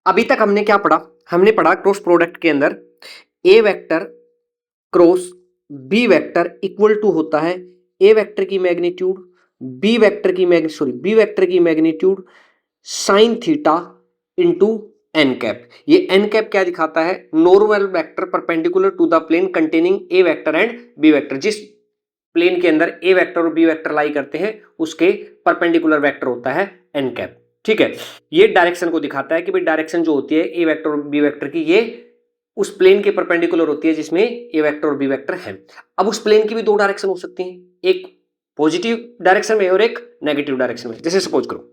अभी तक हमने क्या पढ़ा, हमने पढ़ा क्रॉस प्रोडक्ट के अंदर A vector cross B vector equal to होता है ए वेक्टर की मैग्नीट्यूड बी वेक्टर की magnitude sine theta into N cap. ये एन कैप क्या दिखाता है, normal vector perpendicular to the plane containing A vector and B vector. जिस plane के अंदर ए वेक्टर और बी वेक्टर लाई करते हैं उसके परपेंडिकुलर वेक्टर होता है एन कैप। ठीक है, ये डायरेक्शन को दिखाता है कि भाई डायरेक्शन जो होती है ए वेक्टर और बी वेक्टर की, ये उस प्लेन के परपेंडिकुलर होती है जिसमें ए वेक्टर और बी वेक्टर है। अब उस प्लेन की भी दो डायरेक्शन हो सकती हैं, एक पॉजिटिव डायरेक्शन में और एक नेगेटिव डायरेक्शन में। जैसे सपोज करो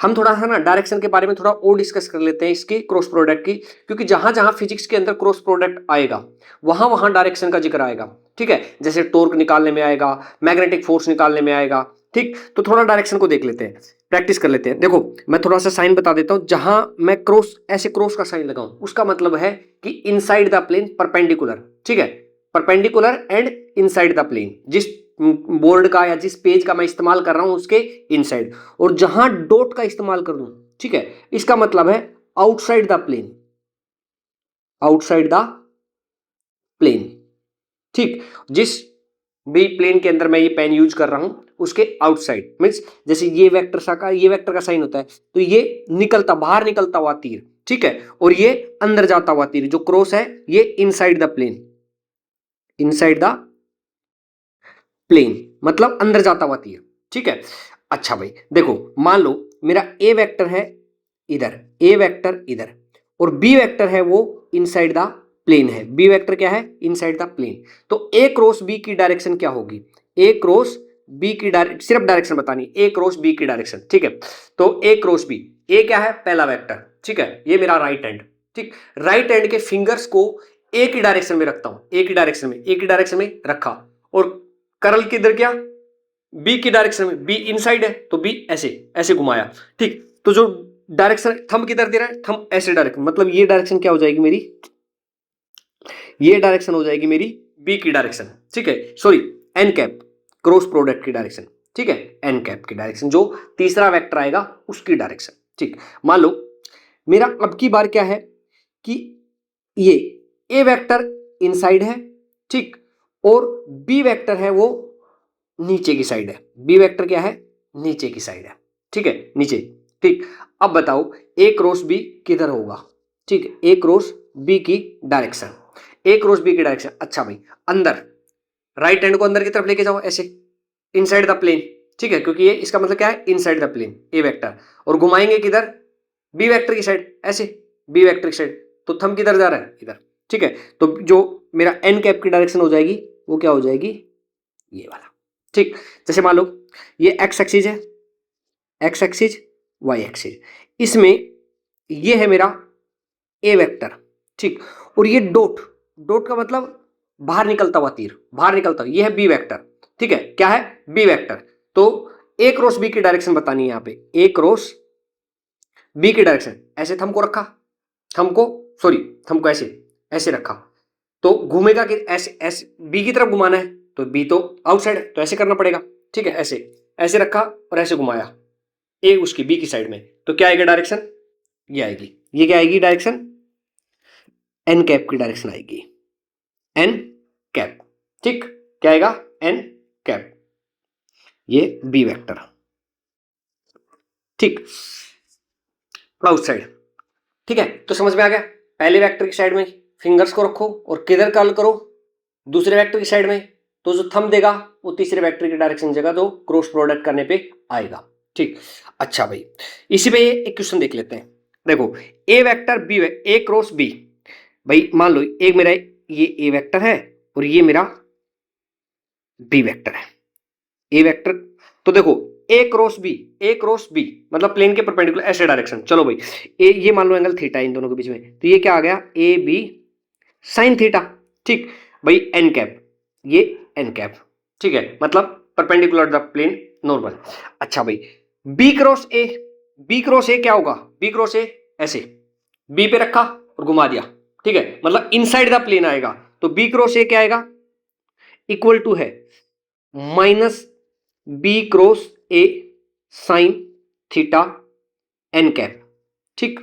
हम थोड़ा सा ना डायरेक्शन के बारे में थोड़ा और डिस्कस कर लेते हैं इसकी क्रॉस प्रोडक्ट की, क्योंकि जहां जहां फिजिक्स के अंदर क्रॉस प्रोडक्ट आएगा वहां वहां डायरेक्शन का जिक्र आएगा। ठीक है, जैसे टॉर्क निकालने में आएगा, मैग्नेटिक फोर्स निकालने में आएगा। ठीक, तो थोड़ा डायरेक्शन को देख लेते हैं, प्रैक्टिस कर लेते हैं। देखो मैं थोड़ा सा साइन बता देता हूं, जहां मैं क्रॉस ऐसे क्रॉस का साइन लगाऊं उसका मतलब है कि इनसाइड द प्लेन परपेंडिकुलर। ठीक है, perpendicular and inside the plane, जिस बोर्ड का या जिस पेज का मैं इस्तेमाल कर रहा हूं उसके इनसाइड। और जहां डॉट का इस्तेमाल कर दूं, ठीक है, इसका मतलब है outside the plane, outside the plane. ठीक, जिस भी प्लेन के अंदर मैं ये पेन यूज कर रहा हूं उसके आउटसाइड मीन्स जैसे ये वेक्टर का साइन होता है तो ये निकलता बाहर निकलता हुआ तीर। ठीक है, और ये अंदर जाता हुआ तीर जो क्रॉस है ये inside the plane, inside the plane मतलब अंदर जाता हुआ तीर। ठीक है, अच्छा भाई देखो मान लो मेरा ए वेक्टर है इधर, ए वेक्टर इधर, और बी वेक्टर है वो इनसाइड द प्लेन है। बी वेक्टर क्या है, इनसाइड द प्लेन। तो ए क्रॉस बी की डायरेक्शन क्या होगी, ए क्रॉस बी की डायरेक्शन, सिर्फ डायरेक्शन बतानी, ए क्रॉस बी की डायरेक्शन। ठीक है, तो ए क्रॉस बी, ए क्या है पहला वेक्टर। ठीक है, ये मेरा राइट हैंड। ठीक, राइट हैंड के फिंगर्स को ए की डायरेक्शन में रखता हूं, ए की डायरेक्शन में रखा, और करल किधर क्या, बी की डायरेक्शन में, बी इनसाइड है तो बी ऐसे ऐसे घुमाया। ठीक, तो जो डायरेक्शन थंब किधर दे रहा है, थंब ऐसे डायरेक्शन, मतलब ये डायरेक्शन क्या हो जाएगी मेरी, ये डायरेक्शन हो जाएगी मेरी बी की डायरेक्शन। ठीक है, sorry N cap, cross product की डायरेक्शन। ठीक है, एन कैप की डायरेक्शन, जो तीसरा वेक्टर आएगा उसकी डायरेक्शन। ठीक, मान लो मेरा अब की बार क्या है कि ये ए वेक्टर इनसाइड है, ठीक, और बी वेक्टर है वो नीचे की साइड है। बी वेक्टर क्या है, नीचे की साइड है। ठीक है, नीचे। ठीक, अब बताओ ए क्रॉस बी किधर होगा। ठीक, ए क्रॉस बी की डायरेक्शन, ए क्रॉस बी की डायरेक्शन। अच्छा भाई अंदर, राइट हैंड को अंदर की तरफ लेके जाओ ऐसे, इनसाइड द प्लेन। ठीक है, क्योंकि ये इसका मतलब क्या है, inside the plane A vector, और घुमाएंगे किधर, बी वेक्टर की साइड ऐसे, बी वेक्टर की साइड, तो थंब किधर जा रहा है, इधर। ठीक है, तो जो मेरा एन कैप की डायरेक्शन हो जाएगी वो क्या हो जाएगी, ये वाला। ठीक, जैसे मान लो ये एक्स एक्सिस है, एक्स एक्सिस वाई एक्सिस, इसमें ये है मेरा ए वेक्टर। ठीक, और ये डॉट, डॉट का मतलब बाहर निकलता हुआ तीर, बाहर निकलता हुआ, ये है बी वेक्टर। ठीक है, क्या है, बी वेक्टर। तो ए क्रॉस बी की डायरेक्शन बतानी है यहाँ पे, ए क्रॉस बी की डायरेक्शन। ऐसे थंब को रखा, थंब को ऐसे ऐसे रखा, तो घूमेगा कि ऐसे ऐसे बी की तरफ घुमाना है, तो बी तो आउटसाइड है तो ऐसे करना पड़ेगा। ठीक है, ऐसे ऐसे रखा और ऐसे घुमाया ए उसकी बी की साइड में, तो क्या आएगा डायरेक्शन, ये आएगी। ये क्या आएगी डायरेक्शन, एन कैप की डायरेक्शन आएगी, एन कैप। ठीक, क्या आएगा, एन कैप, ये बी वेक्टर। ठीक, आउटसाइड। ठीक है, तो समझ में आ गया, पहले वेक्टर की साइड में फिंगर्स को रखो और किधर कर्ल करो, दूसरे वेक्टर की साइड में, तो जो थंब देगा वो तीसरे वेक्टर की डायरेक्शन जगह तो क्रॉस प्रोडक्ट करने पे आएगा। ठीक, अच्छा भाई इसी पे एक क्वेश्चन देख लेते हैं। देखो ए वेक्टर बी, ए क्रॉस बी, भाई मान लो एक मेरा ये ए वेक्टर है और ये मेरा बी वेक्टर है, ए वेक्टर। तो देखो ए क्रॉस बी मतलब प्लेन के परपेंडिकुलर ऐसे डायरेक्शन। चलो भाई ए, ये मान लो एंगल थीटा इन दोनों के बीच में, तो ये क्या आ गया, ए बी साइन थीटा। ठीक भाई, एन कैप, ये एन कैप। ठीक है, मतलब परपेंडिकुलर द प्लेन नॉर्मल। अच्छा भाई B cross A, B cross A क्या होगा, बी क्रॉस ए ऐसे बी पे रखा और घुमा दिया। ठीक है, मतलब इनसाइड द प्लेन आएगा, तो बी क्रॉस ए क्या आएगा, इक्वल टू है minus B cross A sine theta N cap. ठीक,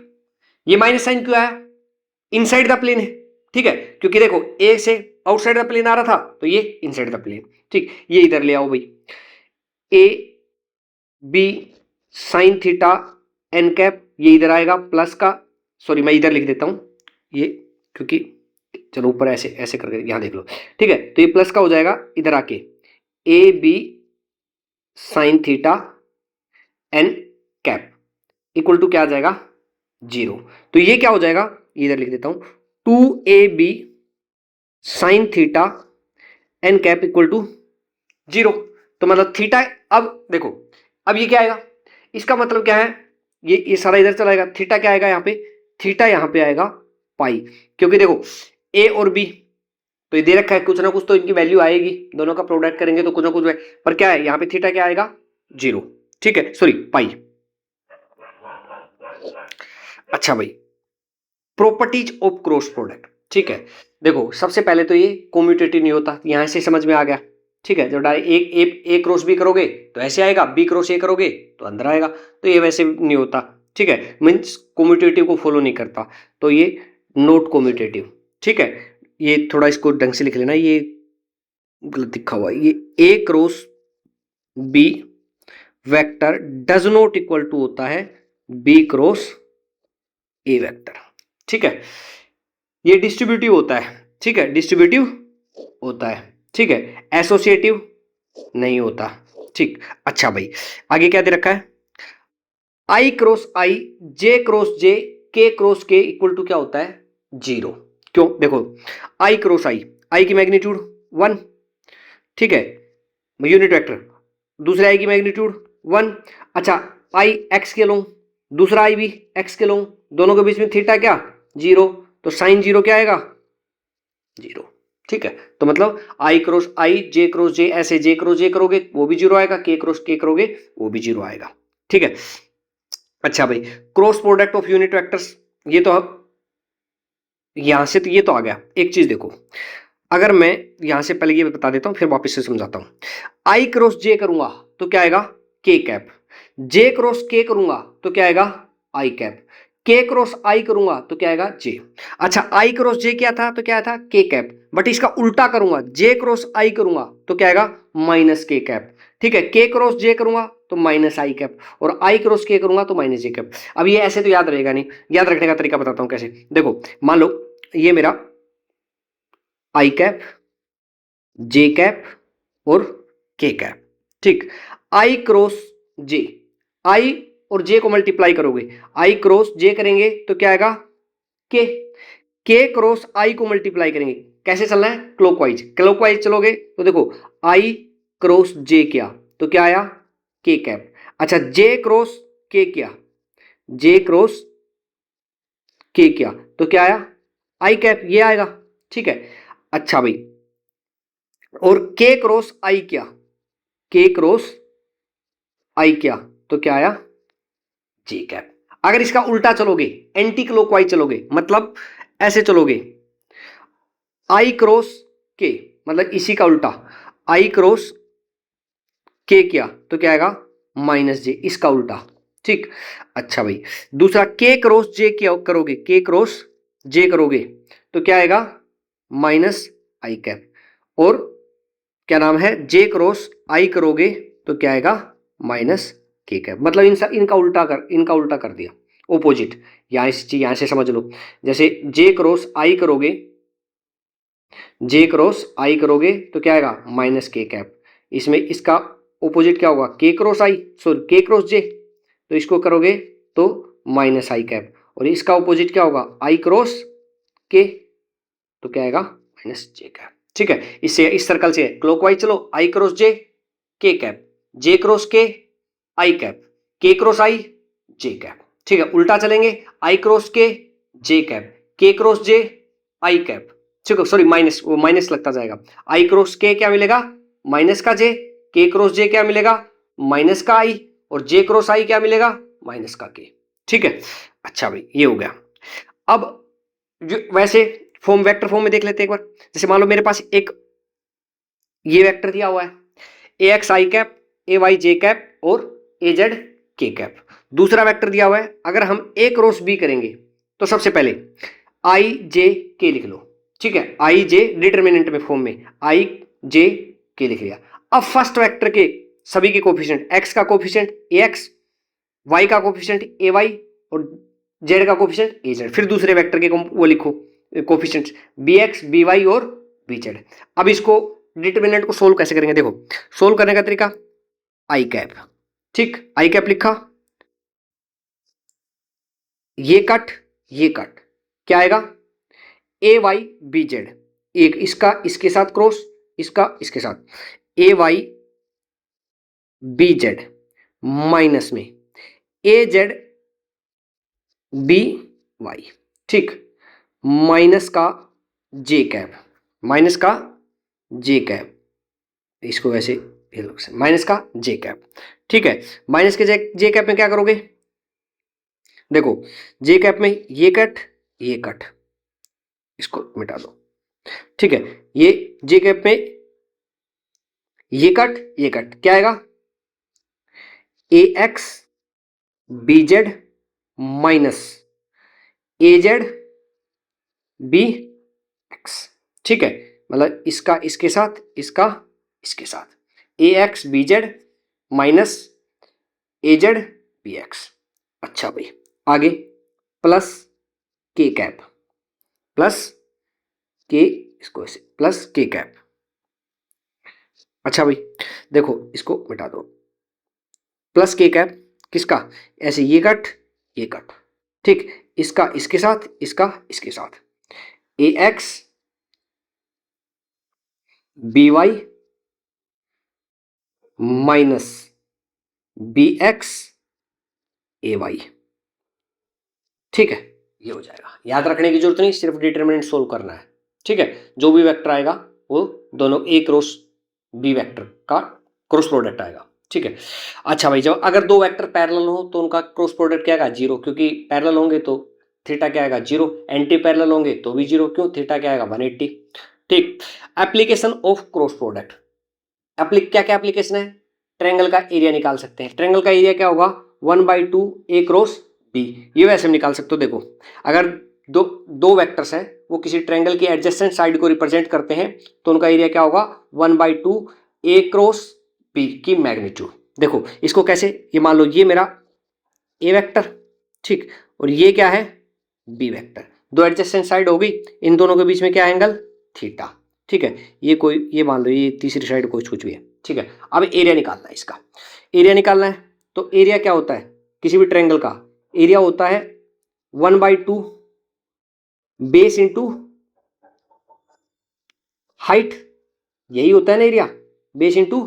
ये माइनस साइन क्यों आया, इनसाइड द प्लेन है, ठीक है, क्योंकि देखो ए से आउटसाइड द प्लेन आ रहा था तो ये इनसाइड द प्लेन, ठीक, ये इधर ले आओ भाई, A B sine theta N cap, ये इधर आएगा प्लस का, सॉरी मैं इधर लिख देता हूं ये, क्योंकि चलो ऊपर ऐसे ऐसे करके यहां देख लो, ठीक है, तो ये प्लस का हो जाएगा इधर आके, A B sine theta N cap equal to क्या आ जाएगा, 0। तो ये क्या हो जाएगा, इधर लिख देता हूं, 2ab sine theta N cap equal to 0। तो मतलब थीटा, अब देखो अब ये क्या आएगा, इसका मतलब क्या है, ये सारा इधर चलाएगा, थीटा क्या आएगा यहाँ पे, थीटा यहाँ पे आएगा पाई, क्योंकि देखो ए और बी तो ये दे रखा है, कुछ ना कुछ तो इनकी वैल्यू आएगी, दोनों का प्रोडक्ट करेंगे तो कुछ ना कुछ, पर क्या है यहाँ पे थीटा क्या आएगा, 0, ठीक है, सॉरी पाई। अच्छा भाई, प्रॉपर्टीज ऑफ क्रॉस प्रोडक्ट, ठीक है, देखो सबसे पहले तो ये कम्यूटेटिव नहीं होता, यहां से समझ में आ गया, ठीक है, जब डायरेक्ट ए क्रॉस बी करोगे तो ऐसे आएगा, बी क्रॉस ए करोगे तो अंदर आएगा, तो ये वैसे नहीं होता, ठीक है, मीन्स कम्यूटेटिव को फॉलो नहीं करता, तो ये नॉट कम्यूटेटिव, ठीक है, ये थोड़ा इसको ढंग से लिख लेना, ये गलत लिखा हुआ है, ये A cross B vector does not equal to होता है बी क्रॉस ए वेक्टर, ठीक है, ये डिस्ट्रीब्यूटिव होता है, ठीक है, डिस्ट्रीब्यूटिव होता है, ठीक है, एसोसिएटिव नहीं होता, ठीक। अच्छा भाई, आगे क्या दे रखा है, आई क्रॉस आई जे क्रॉस जे के क्रॉस के इक्वल टू क्या होता है, 0। क्यों, देखो आई क्रॉस आई की मैग्नीट्यूड 1, ठीक है, यूनिट वेक्टर, दूसरे आई की मैग्नीट्यूड 1, अच्छा आई एक्स के लूं, दूसरा आई भी एक्स के लूं, दोनों के बीच में थीटा क्या, 0, तो साइन 0 क्या आएगा, 0, ठीक है, तो मतलब आई क्रॉस आई जे क्रॉस जे, ऐसे जे क्रॉस जे करोगे वो भी 0 आएगा, के क्रॉस के करोगे वो भी 0 आएगा, ठीक है। अच्छा भाई, cross product of unit vectors, ये तो अब यहां से तो ये तो आ गया, एक चीज देखो, अगर मैं यहां से पहले ये बता देता हूं फिर वापस से समझाता हूं, आई क्रॉस जे करूंगा तो क्या आएगा, के कैप, जे क्रॉस के करूंगा तो क्या आएगा, आई कैप, के क्रॉस आई करूंगा तो क्या आएगा, जे। अच्छा आई क्रॉस जे क्या था, तो क्या था, के कैप, बट इसका उल्टा करूंगा, जे क्रॉस आई करूंगा तो क्या आएगा, माइनस के कैप, ठीक है, के क्रॉस जे करूंगा तो माइनस आई कैप, और आई क्रॉस के करूंगा तो माइनस जे कैप। अब ये ऐसे तो याद रहेगा नहीं, याद रखने का तरीका बताता हूं कैसे, देखो मान लो ये मेरा आई कैप, जे कैप और के कैप, ठीक, आई क्रॉस जे, आई और जे को मल्टीप्लाई करोगे, आई क्रॉस जे करेंगे तो क्या आएगा, के क्रॉस आई को मल्टीप्लाई करेंगे, कैसे चलना है, क्लॉकवाइज, क्लॉकवाइज चलोगे तो देखो आई क्रॉस जे किया तो क्या आया, के कैप, अच्छा जे क्रॉस के किया, जे क्रॉस के किया तो क्या आया, आई कैप, ये आएगा, ठीक है। अच्छा भाई, और के क्रॉस आई किया, के क्रॉस आई किया तो क्या आया, जे कैप। अगर इसका उल्टा चलोगे, एंटी क्लॉकवाइज चलोगे, मतलब ऐसे चलोगे, आई क्रॉस के, मतलब इसी का उल्टा, आई क्रॉस के किया तो क्या आएगा, माइनस जे, इसका उल्टा, ठीक। अच्छा भाई, दूसरा के क्रॉस जे क्या करोगे, के क्रॉस जे करोगे तो क्या आएगा, माइनस आई कैप, और क्या नाम है, जे क्रॉस आई करोगे तो क्या आएगा, माइनस के कैप, मतलब इनका उल्टा कर दिया, ओपोजिट। यहां से समझ लो, जैसे जे क्रॉस आई करोगे, जे क्रॉस आई करोगे तो क्या आएगा, माइनस के कैप, इसमें इसका ओपोजिट क्या होगा, के क्रॉस आई, सॉरी के क्रॉस जे, तो इसको करोगे तो माइनस आई कैप, और इसका ओपोजिट क्या होगा, आई क्रॉस के, तो क्या आएगा, माइनस जे कैप, ठीक है। इससे इस सर्कल से क्लॉकवाइज चलो, आई क्रॉस जे के कैप, जे क्रॉस के आई कैप, के क्रॉस आई जे कैप, ठीक है। उल्टा चलेंगे, आई क्रॉस के जे कैप, के क्रॉस जे आई कैप, ठीक है, सॉरी माइनस, वो माइनस लगता जाएगा, आई क्रॉस के क्या मिलेगा, माइनस का जे, के क्रॉस जे क्या मिलेगा, माइनस का आई, और जे क्रॉस आई क्या मिलेगा, माइनस का के, ठीक है। अच्छा भाई, ये हो गया। अब वैसे फॉर्म, वेक्टर फॉर्म में देख लेते हैं एक बार, जैसे मान लो मेरे पास एक ये वेक्टर दिया हुआ है, ए एक्स आई कैप, ए वाई जे कैप और ए जेड के कैप। दूसरा वेक्टर दिया हुआ है, अगर हम ए क्रॉस बी करेंगे तो सबसे पहले आई जे के लिख लो, ठीक है, आई जे डिटर्मिनेंट में फॉर्म में आई जे के लिख लिया। अब फर्स्ट वेक्टर के सभी के कोफिशिएंट, एक्स का कोफिशिएंट ए एक्स, वाई का कोफिशिएंट ए वाई और जेड का कोफिशिएंट ए जेड। फिर दूसरे वेक्टर के वो लिखो coefficient B X B Y और बी जेड। अब इसको डिटर्मिनेंट को सोल्व कैसे करेंगे, देखो सोल्व करने का तरीका आई कैप, ठीक, आई कैप लिखा, ये कट क्या आएगा ए वाई बी जेड, एक इसका इसके साथ क्रॉस, इसका इसके साथ ए वाई बी जेड माइनस में ए जेड बी वाई, ठीक, माइनस का जे कैप, माइनस का जे कैप, इसको वैसे माइनस का जे कैप, ठीक है। माइनस के जे कैप में क्या करोगे, देखो जे कैप में ये कट इसको मिटा दो, ठीक है, ये जे कैप में ये कट क्या आएगा ए एक्स बी जेड माइनस ए जेड बी एक्स, ठीक है, मतलब इसका इसके साथ इसका इसके साथ A X B Z minus A Z B x. अच्छा भाई आगे प्लस के कैप, प्लस के, इसको ऐसे प्लस के कैप। अच्छा भाई देखो इसको मिटा दो, प्लस के कैप किसका, ऐसे ये कट, ठीक, इसका इसके साथ इसका इसके साथ A X B Y minus B X A Y, ठीक है, ये हो जाएगा। याद रखने की जरूरत नहीं, सिर्फ डिटरमिनेंट सोल्व करना है, ठीक है। जो भी वेक्टर आएगा वो दोनों ए क्रॉस बी वेक्टर का क्रॉस प्रोडक्ट आएगा, ठीक है। अच्छा भाई जब अगर दो वेक्टर पैरेलल हो तो उनका क्रॉस प्रोडक्ट क्या आएगा, जीरो, क्योंकि पैरेलल होंगे तो थीटा क्या आएगा, जीरो, एंटी पैरेलल होंगे तो भी जीरो, क्यों, थीटा क्या आएगा 180, ठीक। एप्लीकेशन ऑफ क्रॉस प्रोडक्ट, क्या क्या एप्लीकेशन है, ट्रायंगल का एरिया निकाल सकते हैं। ट्रायंगल का एरिया क्या होगा 1/2 ए क्रॉस बी, ये वैसे हम निकाल सकते हो। देखो अगर दो वेक्टर्स हैं वो किसी ट्रायंगल की एडजेसेंट साइड को रिप्रेजेंट करते हैं तो उनका एरिया क्या होगा 1/2 ए क्रॉस बी की मैग्नीट्यूड। देखो इसको कैसे, ये मान लो ये मेरा ए वेक्टर, ठीक, और ये क्या है बी वेक्टर, दो एडजेसेंट साइड होगी, इन दोनों के बीच में क्या एंगल थीटा, ठीक है। ये मान लो ये तीसरी साइड कुछ भी है, ठीक है। अब एरिया निकालना है, इसका एरिया निकालना है तो एरिया क्या होता है किसी भी ट्रायंगल का, एरिया होता है 1/2 बेस इंटू हाइट, यही होता है ना एरिया, बेस इंटू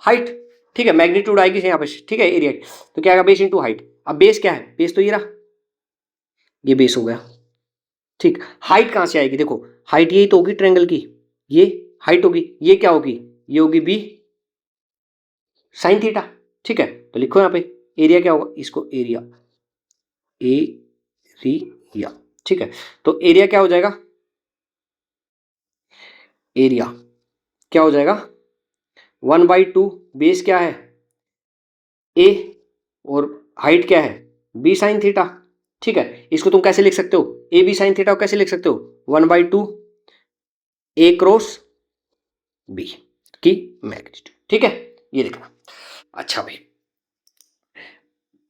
हाइट, ठीक है। मैग्नीट्यूड आएगी यहाँ पे, ठीक है, एरिया तो क्या आएगा बेस इंटू हाइट। अब बेस क्या है, बेस तो ये रहा, ये बेस हो गया, ठीक। हाइट कहां से आएगी, देखो हाइट यही तो होगी ट्रायंगल की, ये हाइट होगी, ये क्या होगी, ये होगी बी साइन थीटा, ठीक है। तो लिखो यहाँ पे एरिया क्या होगा, इसको एरिया एरिया, ठीक है। तो एरिया क्या हो जाएगा, एरिया क्या हो जाएगा 1/2 बेस क्या है ए और हाइट क्या है बी साइन थीटा, ठीक है। इसको तुम कैसे लिख सकते हो, ए बी साइन थीटा को कैसे लिख सकते हो 1/2 ए क्रॉस बी की मैग्नीट्यूड, ठीक है, ये लिखना। अच्छा भाई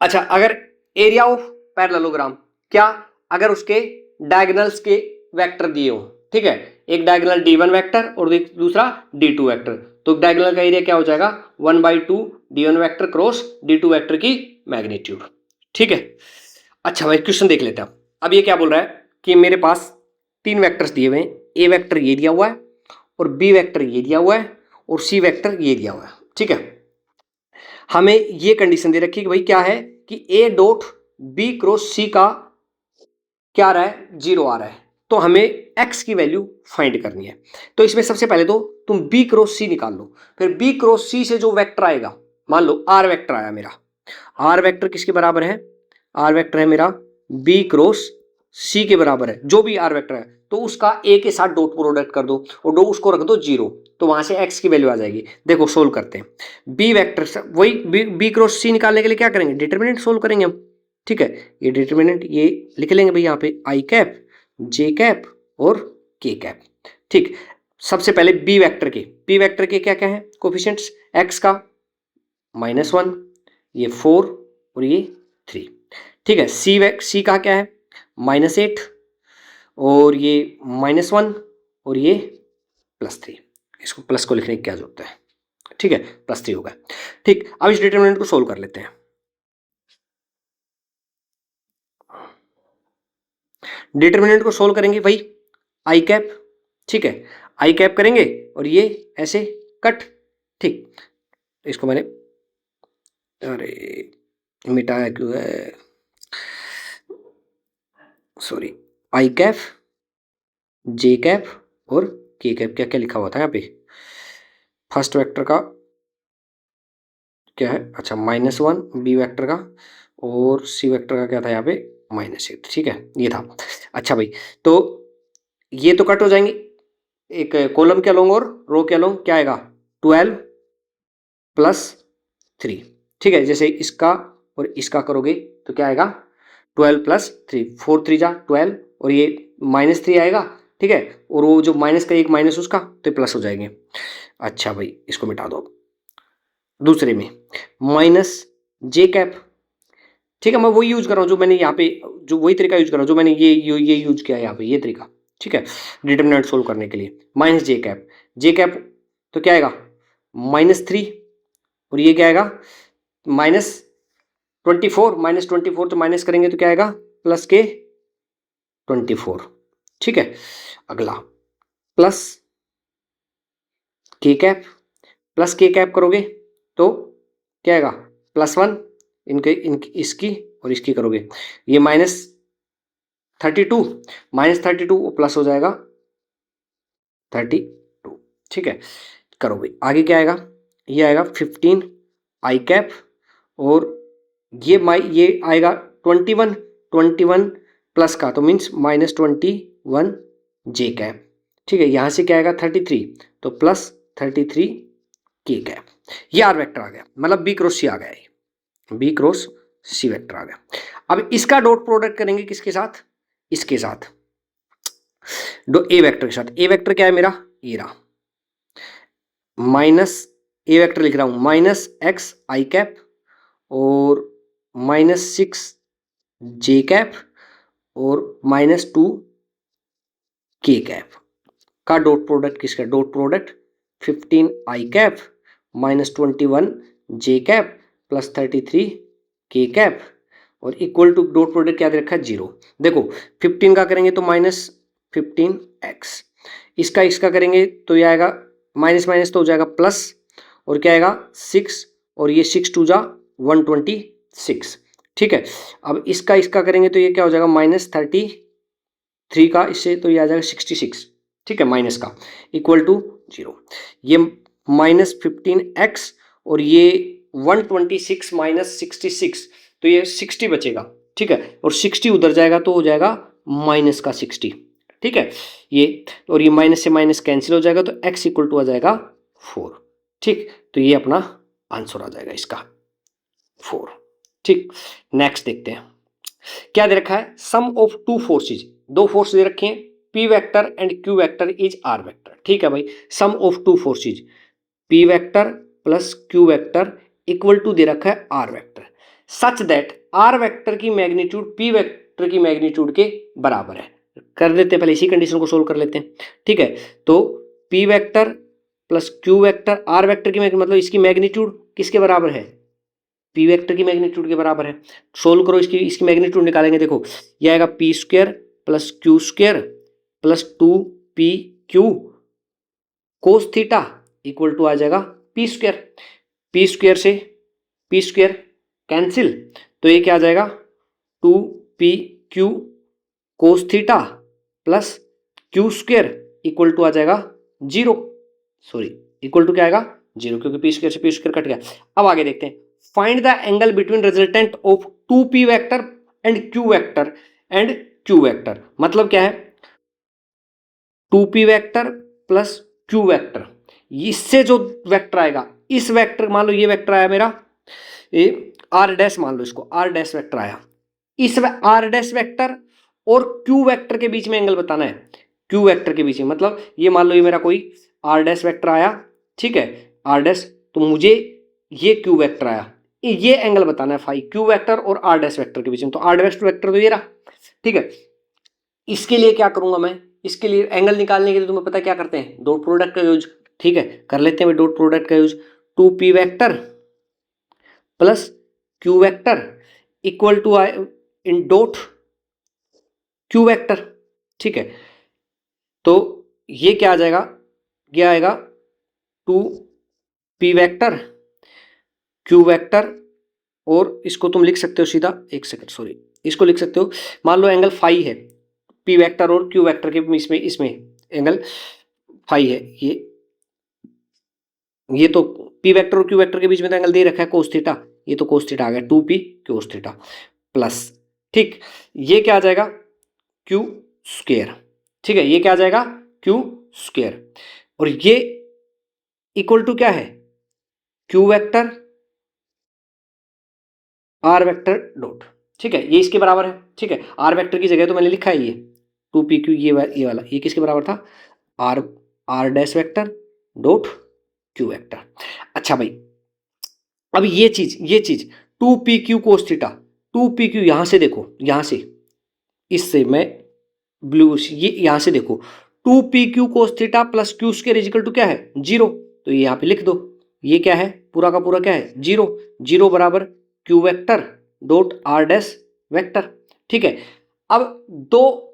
अच्छा अगर एरिया ऑफ पैरेललोग्राम, क्या अगर उसके डायगोनल्स के वेक्टर दिए हो, ठीक है, एक डायगोनल d1 वेक्टर और एक दूसरा d2 वेक्टर, तो डायगोनल का एरिया क्या हो जाएगा 1/2 d1 vector cross d2 vector की मैग्नीट्यूड, ठीक है। अच्छा भाई क्वेश्चन देख लेते हैं। अब ये क्या बोल रहा है कि मेरे पास तीन वेक्टर्स दिए हुए हैं, ए वेक्टर ये दिया हुआ है और बी वेक्टर ये दिया हुआ है और सी वेक्टर ये दिया हुआ है, ठीक है। हमें ये कंडीशन दे रखी है कि भाई क्या है कि ए डॉट बी क्रॉस सी का क्या आ रहा है, जीरो आ रहा है, तो हमें x की वैल्यू फाइंड करनी है। तो इसमें सबसे पहले तो तुम b क्रॉस सी निकाल लो, फिर b क्रॉस सी से जो वेक्टर आएगा, मान लो r वेक्टर आया मेरा, r वेक्टर किसके बराबर है, r वेक्टर है मेरा b क्रॉस सी के बराबर है, जो भी r वेक्टर है तो उसका a के साथ डॉट प्रोडक्ट कर दो और दो उसको रख दो जीरो, तो वहां से x की वैल्यू आ जाएगी। देखो सोल्व करते हैं, b वेक्टर वही b क्रॉस सी निकालने के लिए क्या करेंगे, डिटरमिनेंट सोल्व करेंगे हम, ठीक है, ये डिटरमिनेंट ये लिख लेंगे भाई यहाँ पे आई कैप, जे कैप और के कैप। ठीक, सबसे पहले बी वेक्टर के क्या क्या है कोफिशिएंट्स, एक्स का -1, ये 4 और ये 3। ठीक है, सी का क्या है -8 और ये -1 और ये +3। इसको प्लस को लिखने की क्या जरूरत है, ठीक है, +3 होगा। ठीक, अब इस डिटरमिनेंट को सोल्व कर लेते हैं। डिटरमिनेंट को सोल्व करेंगे भाई आई कैप, ठीक है, आई कैप करेंगे और ये ऐसे कट। ठीक, इसको मैंने अरे मिटाया क्यों है, सॉरी, आई कैप, जे कैप और के कैप, क्या क्या लिखा हुआ था यहाँ पे, फर्स्ट वेक्टर का क्या है, अच्छा -1 बी वेक्टर का और सी वेक्टर का क्या था यहाँ पे -8। ठीक है, ये था। अच्छा भाई, तो ये तो कट हो जाएंगे, एक कॉलम के अलोंग और रो के अलोंग क्या आएगा 12 + 3। ठीक है, जैसे इसका और इसका करोगे तो क्या आएगा 12 + 3, 4 3 जा 12 और ये -3 आएगा। ठीक है, और वो जो माइनस का एक माइनस उसका तो प्लस हो जाएंगे। अच्छा भाई, इसको मिटा दो। दूसरे में -जे कैप, ठीक है, मैं वही यूज कर रहा हूँ जो मैंने यहाँ पे, जो वही तरीका यूज कर रहा हूँ जो मैंने ये यूज किया है यहाँ पे, ये तरीका। ठीक है, डिटरमिनेंट सोल्व करने के लिए -जे कैप, जे कैप तो क्या आएगा -3 और ये क्या आएगा -24 तो माइनस करेंगे तो क्या आएगा +24। ठीक है, अगला प्लस के कैप करोगे तो क्या आएगा +1, इनके इसकी और इसकी करोगे, ये -32 प्लस हो जाएगा 32। ठीक है, करो भाई, आगे क्या आएगा, ये आएगा 15 आई कैप और ये आएगा 21 प्लस का तो मीन्स -21 जे कैप। ठीक है, यहाँ से क्या आएगा 33 तो +33 के कैप। ये आर वेक्टर आ गया, मतलब बी क्रॉस सी आ गया, ये बी क्रॉस सी वेक्टर आ गया। अब इसका डॉट प्रोडक्ट करेंगे किसके साथ, इसके साथ, ए वेक्टर के साथ। ए वेक्टर क्या है मेरा, ये रहा, ए वेक्टर लिख रहा हूं -x आई कैप और -6 जे कैप और -2 के कैप का डॉट प्रोडक्ट किसका, डॉट प्रोडक्ट 15 आई कैप -21 जे कैप +33 के कैप और इक्वल टू डॉट प्रोडक्ट क्या दे रखा है 0। देखो 15 का करेंगे तो -15x, इसका करेंगे तो ये आएगा माइनस तो हो जाएगा प्लस और क्या आएगा 6 और ये 6 2 जा 126। ठीक है, अब इसका करेंगे तो ये क्या हो जाएगा -33 का, इससे तो ये आ जाएगा 66। ठीक है, माइनस का इक्वल टू 0, ये -15x और ये 126 -66 तो ये 60 बचेगा। ठीक है, और 60 उधर जाएगा तो हो जाएगा -60। ठीक है, ये और ये माइनस से माइनस कैंसिल हो जाएगा तो x इक्वल टू आ जाएगा 4। ठीक, तो ये अपना आंसर आ जाएगा इसका 4। ठीक, नेक्स्ट देखते हैं क्या दे रखा है, सम ऑफ टू फोर्सेज, दो फोर्स दे रखे हैं p vector and q vector is r vector. ठीक है भाई, sum of two forces p vector plus q vector equal to दे रखा है r vector, such that r vector की मैग्नीट्यूड p वेक्टर की मैग्नीट्यूड के बराबर है। कर लेते हैं, पहले इसी कंडीशन को सोल्व कर लेते हैं। ठीक है, तो p vector plus q vector r vector की मतलब इसकी मैग्नीट्यूड किसके बराबर है, p वेक्टर की मैग्नीट्यूड के बराबर है। सोल्व करो, इसकी मैग्नीट्यूड निकालेंगे। देखो ये आएगा p² plus q² plus 2pq cos theta equal to आ जाएगा p² से p² कैंसिल तो ये क्या आ जाएगा 2pq cos theta plus q² equal to आ जाएगा 0, सॉरी इक्वल टू क्या आएगा 0 क्योंकि p² से p² कट गया। अब आगे देखते हैं, find the angle between resultant of 2p vector and q vector and q vector, मतलब क्या है 2p vector plus q vector, इससे जो वेक्टर आएगा, इस वेक्टर मान लो ये वेक्टर आया मेरा ये r डैश, मान लो इसको r डैश वेक्टर आया, इस आर डैश वेक्टर और क्यू वेक्टर के बीच में एंगल बताना है। क्यू वेक्टर के बीच में मतलब ये मान लो ये मेरा कोई आर डैश वेक्टर आया, ठीक है, आर डैश, तो मुझे ये क्यू वेक्टर आया, ये एंगल बताना है फाई क्यू वेक्टर और आर डैश वेक्टर के बीच में। तो आर डैश वेक्टर तो ये रहा, ठीक है। इसके लिए क्या करूंगा मैं, इसके लिए एंगल निकालने के लिए तुम्हें पता है क्या करते हैं, डॉट प्रोडक्ट का यूज, ठीक है, कर लेते हैं डॉट प्रोडक्ट का use. 2p vector plus Q vector equal to I in dot Q vector, ठीक है। तो ये क्या आ जाएगा, ये आएगा 2p वेक्टर क्यू वेक्टर, और इसको तुम लिख सकते हो सीधा, एक सेकंड सॉरी, इसको लिख सकते हो, मान लो एंगल फाई है पी वेक्टर और क्यू वेक्टर के बीच में, इसमें एंगल फाई है, ये तो पी वेक्टर और क्यू वेक्टर के बीच में तो एंगल दे रखा है कोस थीटा, ये तो कोस थीटा आ गया 2p कोस थीटा प्लस, ठीक, ये क्या आ जाएगा क्यू स्क्वायर, ठीक है, ये क्या आ जाएगा क्यू स्क्वायर, और ये इक्वल टू क्या है Q vector R vector dot, ठीक है, ये इसके बराबर है, ठीक है। आर वेक्टर की जगह तो मैंने लिखा है ये 2pq, ये वाला, ये किसके बराबर था, R dash vector dot Q vector. अच्छा भाई, अब ये चीज 2pq कोस थीटा, 2pq यहां से देखो, यहां से, इससे मैं ब्लू, ये यहां से देखो 2pq cos theta plus Q square equal to क्या है 0, तो ये यहां पे लिख दो, ये क्या है पूरा का पूरा क्या है 0, 0 बराबर Q vector dot are dash vector, ठीक है। अब दो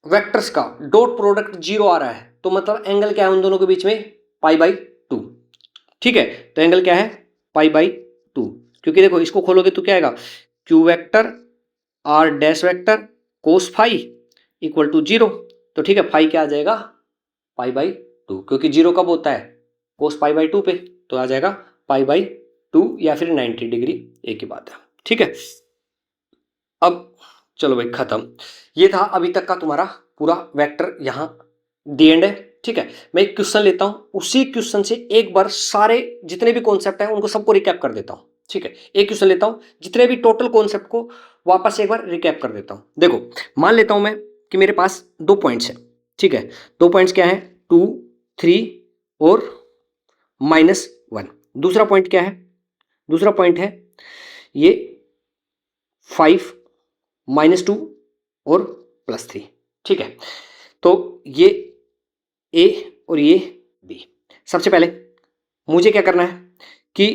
वेक्टर्स का डॉट प्रोडक्ट 0 आ रहा है, तो मतलब एंगल क्या है उन दोनों के बीच में π/2, ठीक है। तो एंगल क्या है π/2, क्योंकि देखो इसको खोलोगे तो क्या आएगा Q vector R dash vector cos phi equal to 0, तो ठीक है, फाई क्या आ जाएगा π/2, क्योंकि 0 कब होता है कोस π/2 पे, तो आ जाएगा π/2 या फिर 90 डिग्री, एक ही बात है, ठीक है। अब चलो भाई खत्म, ये था अभी तक का तुम्हारा पूरा वेक्टर यहाँ दी एंड है, ठीक है। मैं एक क्वेश्चन लेता हूं, उसी क्वेश्चन से एक बार सारे जितने भी कॉन्सेप्ट हैं उनको सबको रिकैप कर देता हूं, ठीक है। एक क्वेश्चन लेता हूं, जितने भी टोटल कॉन्सेप्ट को वापस एक बार रिकैप कर देता हूं। देखो मान लेता हूं मैं कि मेरे पास 2 पॉइंट्स हैं, ठीक है, 2 पॉइंट्स क्या है 2, 3 और -1। दूसरा पॉइंट क्या है, दूसरा पॉइंट है ये 5, -2 और +3, ठीक है। तो ये ए और ये बी। सबसे पहले मुझे क्या करना है कि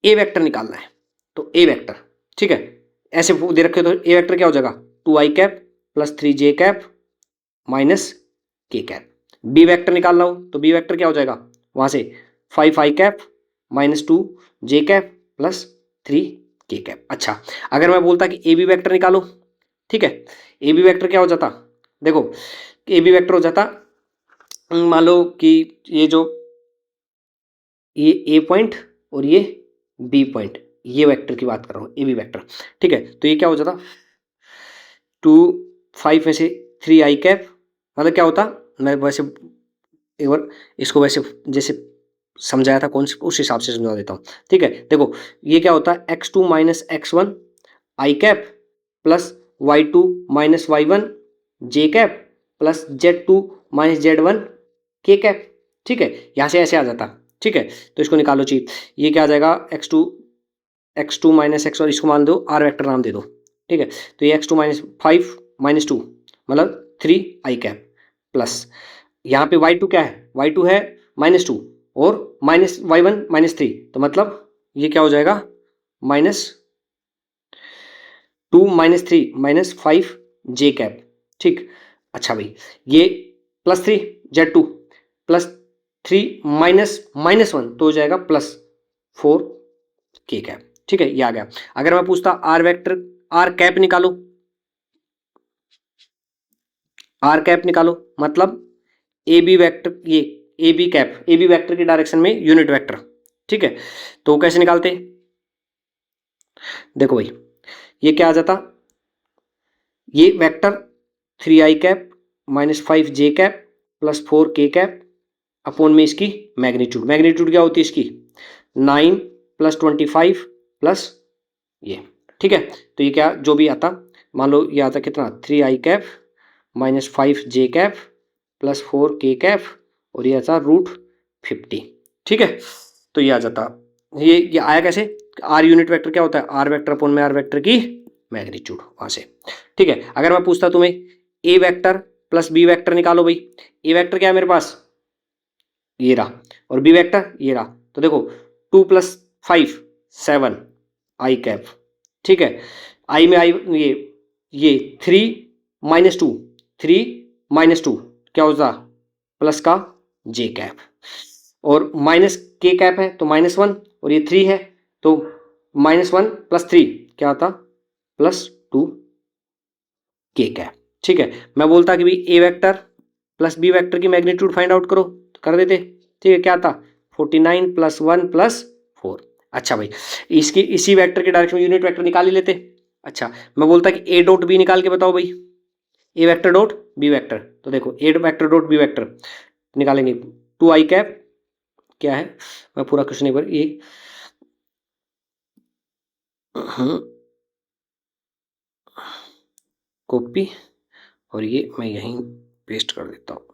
ए वेक्टर निकालना है, तो ए वेक्टर, ठीक है, ऐसे दे रखे तो ए वेक्टर क्या हो जाएगा 2i cap plus 3j cap minus के कैप। बी वेक्टर निकालना हो तो बी वेक्टर क्या हो जाएगा वहां से 5i cap minus 2j cap plus 3k cap. अच्छा, अगर मैं बोलता कि ए बी वेक्टर निकालो, ठीक है, ए बी वेक्टर क्या हो जाता, देखो ए बी वेक्टर हो जाता, मान लो कि ये ए पॉइंट और ये बी पॉइंट, ये वेक्टर की बात कर रहा हूँ ए बी वेक्टर, ठीक है। तो ये क्या हो जाता 2, 5 में से 3i कैप, मतलब क्या होता, मैं वैसे एक बार इसको वैसे जैसे समझाया था कौन से उस हिसाब से समझा देता हूँ, ठीक है। देखो ये क्या होता है x2 minus x1 i cap plus y2 minus y1 j cap plus z2 minus z1 k cap, ठीक है, यहाँ से ऐसे आ जाता, ठीक है। तो इसको निकालो चीज, ये क्या आ जाएगा x2 माइनस x1, इसको मान दो r वेक्टर नाम दे दो, ठीक है। तो ये x2 माइनस 5 माइनस 2 मतलब 3i कैप प्लस यहाँ पे y2 क्या है, y2 है -2 और माइनस y1 -3, तो मतलब ये क्या हो जाएगा -2 -3 -5j कैप, ठीक। अच्छा भाई, ये +3 z2 +3 -1 तो हो जाएगा +4k कैप, ठीक है, ये आ गया। अगर मैं पूछता आर वेक्टर आर कैप निकालो, आर कैप निकालो मतलब ए बी वेक्टर, ये A B cap, A B vector की डायरेक्शन में यूनिट वेक्टर, ठीक है। तो कैसे निकालते, देखो भाई ये क्या आ जाता, ये vector 3i cap minus 5j cap plus 4k cap upon में इसकी मैग्नीट्यूड, मैग्नीट्यूड क्या होती है इसकी 9 + 25 प्लस ये ठीक है। तो ये क्या जो भी आता, मान लो ये आता कितना 3i cap minus 5j cap plus 4k cap और ये आता √50। ठीक है, तो ये आ जाता, ये आया कैसे, आर यूनिट वेक्टर क्या होता है, आर वेक्टर अपॉन में आर वेक्टर की मैग्नीट्यूड, वहां से। ठीक है, अगर मैं पूछता तुम्हें ए वेक्टर प्लस बी वेक्टर निकालो भाई, ए वेक्टर क्या है मेरे पास, ये रहा, और बी वेक्टर ये रहा, तो देखो 2 + 5 7 आई कैप। ठीक है, आई में आई, ये 3 - 2 3 - 2 क्या होता, प्लस का जे कैप, और माइनस के कैप है तो -1, और ये 3 है तो -1 + 3 क्या आता, +2 के कैप। ठीक है, मैं बोलता कि भाई ए वेक्टर प्लस बी वेक्टर की मैग्नीट्यूड फाइंड आउट करो, तो कर देते। ठीक है, क्या था 49 + 1 + 4। अच्छा भाई, इसकी इसी वेक्टर के डायरेक्शन में यूनिट वेक्टर निकाल ही लेते। अच्छा, मैं बोलता कि ए डॉट बी निकाल के बताओ भाई, ए वेक्टर डॉट बी वेक्टर, तो देखो ए वेक्टर डॉट बी वेक्टर निकालेंगे, 2i कैप क्या है, मैं पूरा क्वेश्चन एक बार ये कॉपी और ये मैं यहीं पेस्ट कर देता हूँ।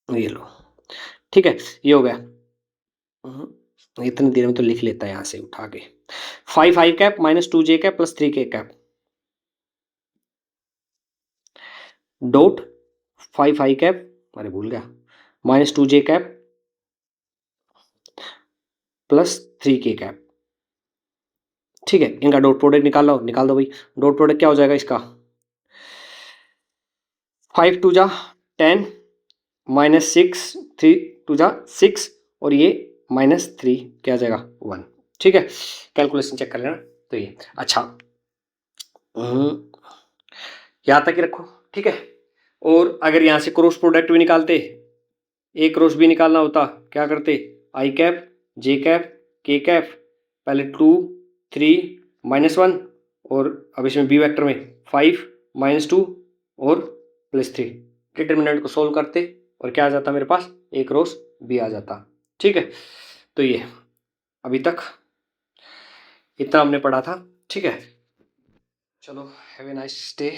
ये लो, ठीक है, ये हो गया। इतनी देर में तो लिख लेता है यहाँ से उठा के, 5i cap -2j cap + 3k cap dot 5i cap, अरे भूल गया, -2j कैप + 3k कैप। ठीक है, इनका डॉट प्रोडक्ट निकाल लो, निकाल दो भाई। डॉट प्रोडक्ट क्या हो जाएगा इसका, 5 × 2 = 10 -6 3 × 2 = 6 और ये -3 क्या आ जाएगा 1। ठीक है, कैलकुलेशन चेक कर लेना। तो ये अच्छा यहाँ तक ही रखो। ठीक है, और अगर यहाँ से क्रॉस प्रोडक्ट भी निकालते, ए क्रॉस बी निकालना होता, क्या करते, आई कैप जे कैप के कैप, पहले 2 3 -1 और अब इसमें बी वेक्टर में 5 -2 और +3, डिटर्मिनेंट को सोल्व करते और क्या आ जाता मेरे पास, ए क्रॉस बी आ जाता। ठीक है, तो ये अभी तक इतना हमने पढ़ा था। ठीक है, चलो, हैव ए नाइस डे।